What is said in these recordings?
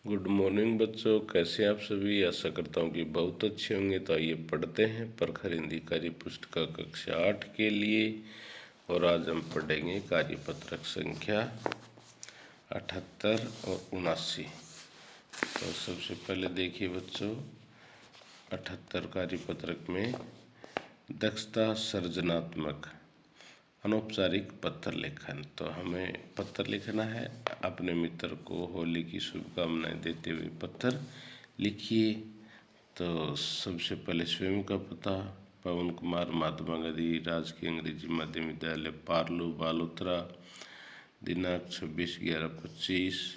Good morning बच्चों, कैसे हैं आप सभी। आशा करता हूँ कि बहुत अच्छे होंगे। तो आइए पढ़ते हैं प्रखर हिंदी कार्य पुस्तिका कक्षा 8 के लिए। और आज हम पढ़ेंगे कार्यपत्रक संख्या 78 और 79। तो सबसे पहले देखिए बच्चों, 78 कार्यपत्रक में दक्षता सृजनात्मक अनौपचारिक पत्र लेखन। तो हमें पत्र लिखना है, अपने मित्र को होली की शुभकामनाएं देते हुए पत्र लिखिए। तो सबसे पहले स्वयं का पता: पवन कुमार, महात्मा गांधी राजकीय अंग्रेजी माध्यम विद्यालय पार्लो बालोतरा, दिनांक 26/11/25।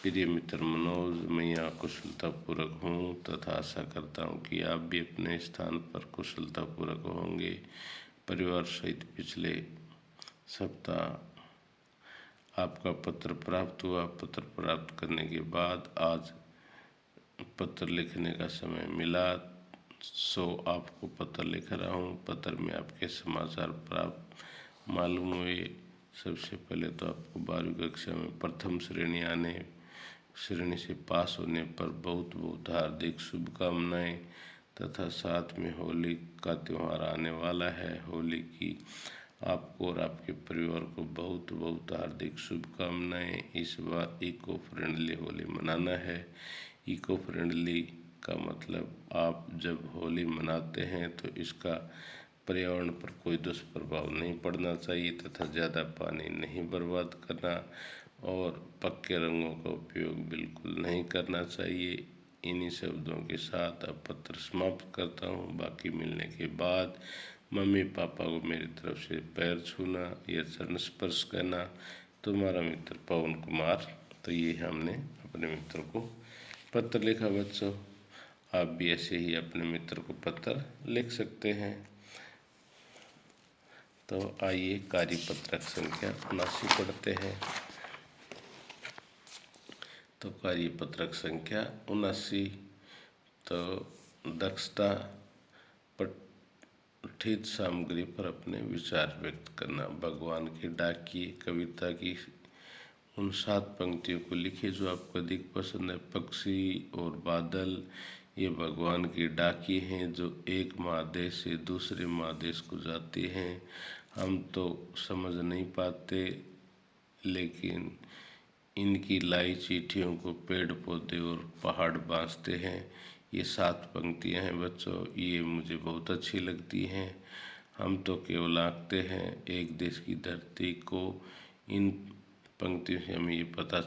प्रिय मित्र मनोज, मैं यहाँ कुशलतापूर्वक हूँ तथा आशा करता हूँ कि आप भी अपने स्थान पर कुशलतापूर्वक होंगे। परिवार सहित पिछले सप्ताह आपका पत्र प्राप्त हुआ। पत्र प्राप्त करने के बाद आज पत्र लिखने का समय मिला, सो आपको पत्र लिख रहा हूँ। पत्र में आपके समाचार प्राप्त मालूम हुए। सबसे पहले तो आपको 12वीं कक्षा में प्रथम श्रेणी से पास होने पर बहुत बहुत हार्दिक शुभकामनाएं तथा साथ में होली का त्यौहार आने वाला है। होली की आपको और आपके परिवार को बहुत बहुत हार्दिक शुभकामनाएं। इस बार इको फ्रेंडली होली मनाना है। इको फ्रेंडली का मतलब आप जब होली मनाते हैं तो इसका पर्यावरण पर कोई दुष्प्रभाव नहीं पड़ना चाहिए तथा ज़्यादा पानी नहीं बर्बाद करना और पक्के रंगों का उपयोग बिल्कुल नहीं करना चाहिए। इन्हीं शब्दों के साथ अब पत्र समाप्त करता हूँ। बाकी मिलने के बाद मम्मी पापा को मेरी तरफ से पैर छूना या चरण स्पर्श करना। तुम्हारा मित्र पवन कुमार। तो ये हमने अपने मित्र को पत्र लिखा। बच्चों, आप भी ऐसे ही अपने मित्र को पत्र लिख सकते हैं। तो आइए कार्यपत्रक संख्या 79 पढ़ते हैं। तो कार्यपत्रक संख्या 79। तो दक्षता पठित सामग्री पर अपने विचार व्यक्त करना। भगवान के डाकिए कविता की उन 7 पंक्तियों को लिखिए जो आपको अधिक पसंद है। पक्षी और बादल ये भगवान के डाकिए हैं जो एक महादेश से दूसरे महादेश को जाते हैं। हम तो समझ नहीं पाते, लेकिन इनकी लाई चिट्ठियों को पेड़ पौधे और पहाड़ बाँचते हैं। ये 7 पंक्तियाँ हैं बच्चों, ये मुझे बहुत अच्छी लगती हैं। हम तो केवल आंकते हैं एक देश की धरती को। इन पंक्तियों से हमें ये पता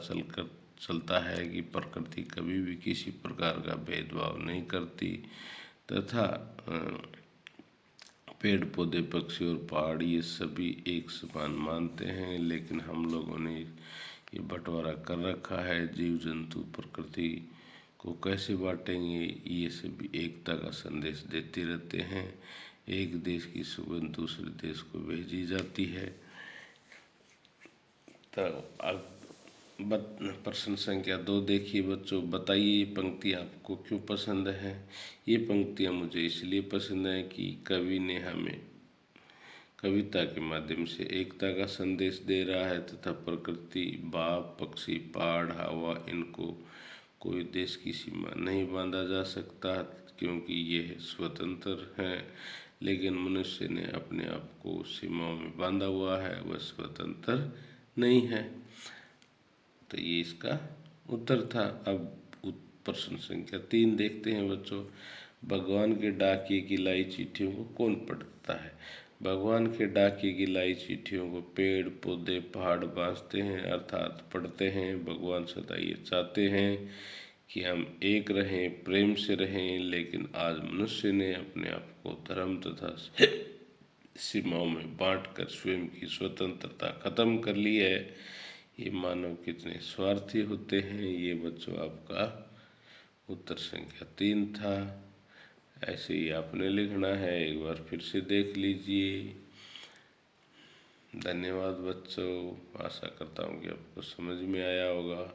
चलता है कि प्रकृति कभी भी किसी प्रकार का भेदभाव नहीं करती तथा पेड़ पौधे पक्षी और पहाड़ ये सभी एक समान मानते हैं। लेकिन हम लोगों ने ये बंटवारा कर रखा है। जीव जंतु प्रकृति को कैसे बांटेंगे, ये सभी एकता का संदेश देते रहते हैं। एक देश की सुगंध दूसरे देश को भेजी जाती है। तो अब प्रश्न संख्या 2 देखिए बच्चों, बताइए ये पंक्ति आपको क्यों पसंद है। ये पंक्तियाँ मुझे इसलिए पसंद है कि कवि ने हमें कविता के माध्यम से एकता का संदेश दे रहा है तथा प्रकृति, बाप, पक्षी, पहाड़, हवा, इनको कोई देश की सीमा नहीं बांधा जा सकता क्योंकि ये स्वतंत्र हैं। लेकिन मनुष्य ने अपने आप को सीमाओं में बांधा हुआ है, वह स्वतंत्र नहीं है। तो ये इसका उत्तर था। अब प्रश्न संख्या 3 देखते हैं बच्चों, भगवान के डाकिए की लाई चिट्ठियों को कौन पढ़ता है। भगवान के डाकिए की लाई चिट्ठियों को पेड़ पौधे पहाड़ बाँचते हैं, अर्थात पढ़ते हैं। भगवान सदा ये चाहते हैं कि हम एक रहें, प्रेम से रहें, लेकिन आज मनुष्य ने अपने आप को धर्म तथा सीमाओं में बांटकर स्वयं की स्वतंत्रता खत्म कर ली है। ये मानव कितने स्वार्थी होते हैं। ये बच्चों आपका उत्तर संख्या 3 था। ऐसे ही आपने लिखना है, एक बार फिर से देख लीजिए। धन्यवाद बच्चों, आशा करता हूँ कि आपको समझ में आया होगा।